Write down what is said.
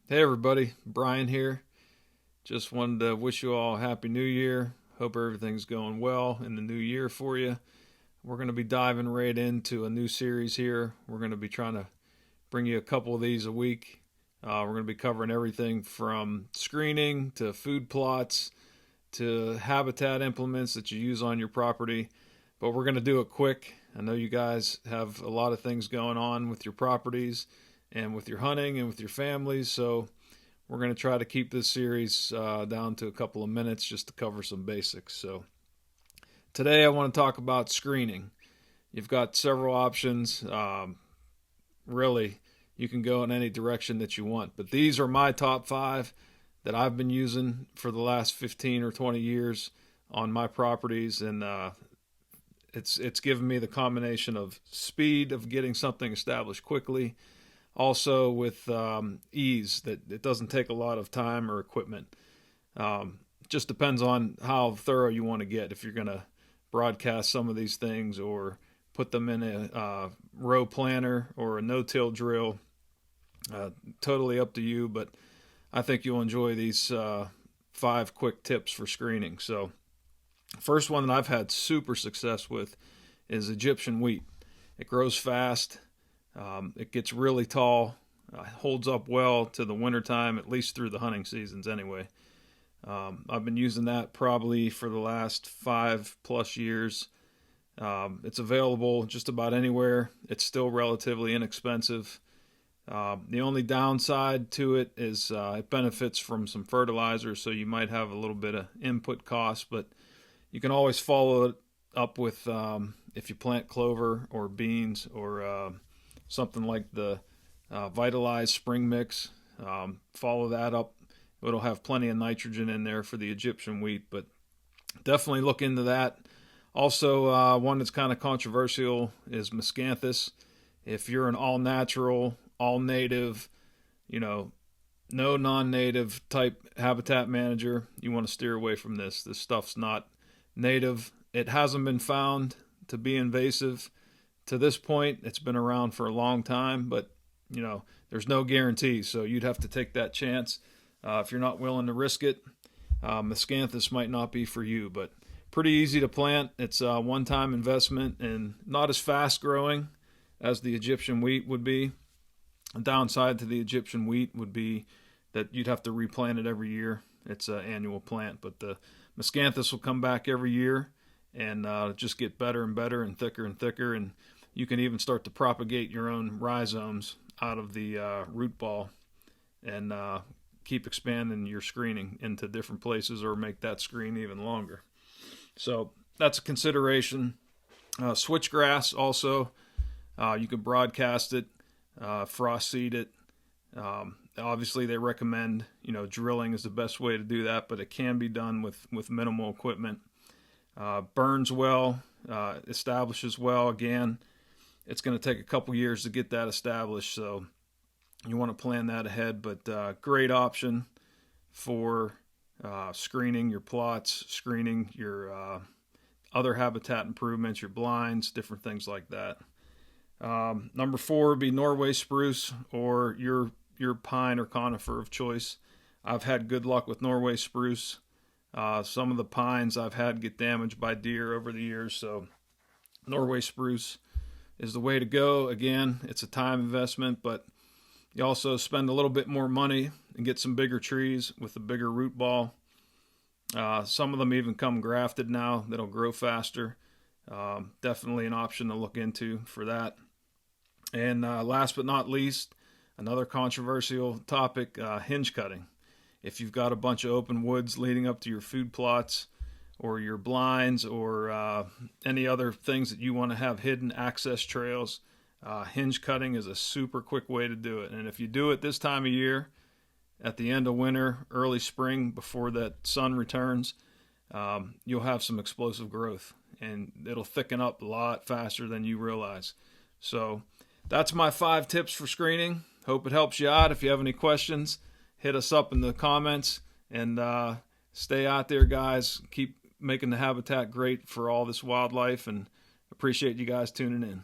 Hey everybody, Brian here. Just wanted to wish you all a happy new year. Hope everything's going well in the new year for you. We're going to be diving right into a new series here. We're going to be trying to bring you a couple of these a week. We're going to be covering everything from screening to food plots to habitat implements that you use on your property. But we're going to do it quick. I know you guys have a lot of things going on with your properties and with your hunting and with your families. So we're going to try to keep this series down to a couple of minutes just to cover some basics. So today I want to talk about screening. You've got several options. Really, you can go in any direction that you want. But these are my top 5 that I've been using for the last 15 or 20 years on my properties. And it's given me the combination of speed of getting something established quickly, also with ease, that it doesn't take a lot of time or equipment. Just depends on how thorough you want to get. If you're going to broadcast some of these things or put them in a row planter or a no-till drill, totally up to you. But I think you'll enjoy these 5 quick tips for screening. So first one that I've had super success with is Egyptian wheat. It grows fast. It gets really tall, holds up well to the wintertime, at least through the hunting seasons anyway. I've been using that probably for the last 5+ years. It's available just about anywhere. It's still relatively inexpensive. The only downside to it is it benefits from some fertilizer, so you might have a little bit of input cost, but you can always follow it up with if you plant clover or beans or something like the Vitalized Spring Mix. Follow that up. It'll have plenty of nitrogen in there for the Egyptian wheat, but definitely look into that. Also, one that's kind of controversial is Miscanthus. If you're an all-natural, all-native, no non-native type habitat manager, you want to steer away from this. This stuff's not native. It hasn't been found to be invasive. To this point, it's been around for a long time, but there's no guarantee, so you'd have to take that chance. If you're not willing to risk it, Miscanthus might not be for you, but pretty easy to plant. It's a one-time investment and not as fast growing as the Egyptian wheat would be. A downside to the Egyptian wheat would be that you'd have to replant it every year. It's an annual plant, but the Miscanthus will come back every year and just get better and better and thicker, and you can even start to propagate your own rhizomes out of the root ball and keep expanding your screening into different places or make that screen even longer. So that's a consideration. Switchgrass also, you can broadcast it, frost seed it. Obviously they recommend, drilling is the best way to do that, but it can be done with minimal equipment. Burns well, establishes well. Again, it's going to take a couple years to get that established, so you want to plan that ahead, but great option for screening your plots, screening your other habitat improvements, your blinds, different things like that. Number 4 would be Norway Spruce or your pine or conifer of choice. I've had good luck with Norway Spruce. Some of the pines I've had get damaged by deer over the years, so Norway Spruce is the way to go. Again, it's a time investment, but you also spend a little bit more money and get some bigger trees with a bigger root ball. Some of them even come grafted now that'll grow faster. Definitely an option to look into for that. And last but not least, another controversial topic, hinge cutting. If you've got a bunch of open woods leading up to your food plots or your blinds or any other things that you want to have hidden access trails, hinge cutting is a super quick way to do it. And if you do it this time of year, at the end of winter, early spring, before that sun returns, you'll have some explosive growth and it'll thicken up a lot faster than you realize. So that's my 5 tips for screening. Hope it helps you out. If you have any questions, hit us up in the comments, and stay out there, guys. Keep making the habitat great for all this wildlife, and appreciate you guys tuning in.